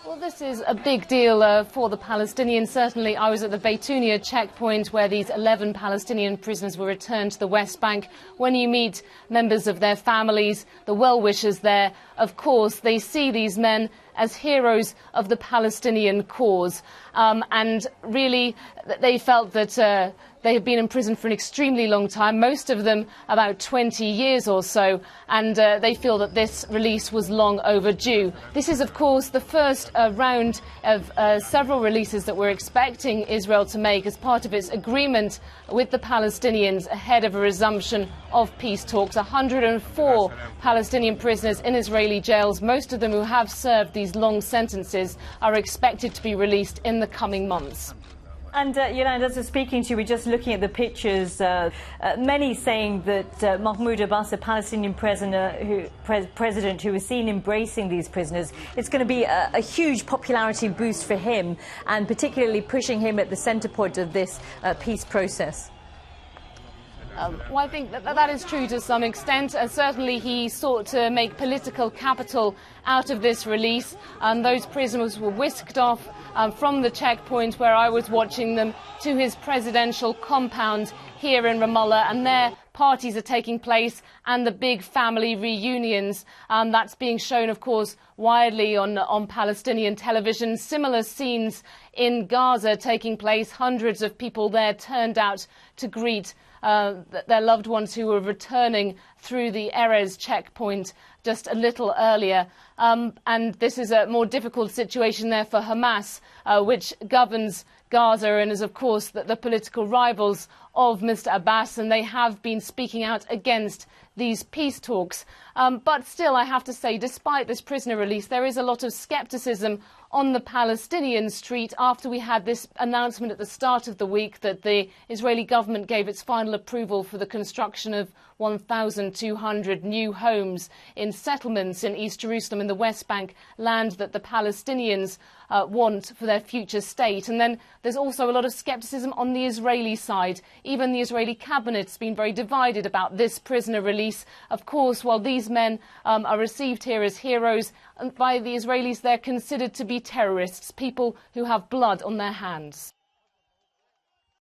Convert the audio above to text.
Well, this is a big deal for the Palestinians. Certainly, I was at the Beytunia checkpoint where these 11 Palestinian prisoners were returned to the West Bank. When you meet members of their families, the well-wishers there, of course, they see these men as heroes of the Palestinian cause. And really, they felt that they had been in prison for an extremely long time, most of them about 20 years or so, and they feel that this release was long overdue. This is, of course, the first round of several releases that we're expecting Israel to make as part of its agreement with the Palestinians ahead of a resumption of peace talks. 104 Palestinian prisoners in Israeli jails, most of them who have served these long sentences, are expected to be released in the coming months. And, as we're speaking to you, we're just looking at the pictures, many saying that Mahmoud Abbas, the Palestinian president who was seen embracing these prisoners, it's going to be a huge popularity boost for him, and particularly pushing him at the centre point of this peace process. Well, I think that is true to some extent. Certainly he sought to make political capital out of this release. Those prisoners were whisked off from the checkpoint where I was watching them to his presidential compound here in Ramallah, and there parties are taking place and the big family reunions. That's being shown, of course, widely on Palestinian television. Similar scenes in Gaza taking place. Hundreds of people there turned out to greet their loved ones who were returning through the Erez checkpoint just a little earlier. And this is a more difficult situation there for Hamas, which governs Gaza and is, of course, the political rivals of Mr. Abbas, and they have been speaking out against these peace talks. But still, I have to say, despite this prisoner release, there is a lot of scepticism on the Palestinian street after we had this announcement at the start of the week that the Israeli government gave its final approval for the construction of 1,200 new homes in settlements in East Jerusalem, in the West Bank, land that the Palestinians want for their future state. And then there's also a lot of scepticism on the Israeli side. Even the Israeli cabinet's been very divided about this prisoner release. Of course, while these men are received here as heroes, by the Israelis they're considered to be terrorists, people who have blood on their hands.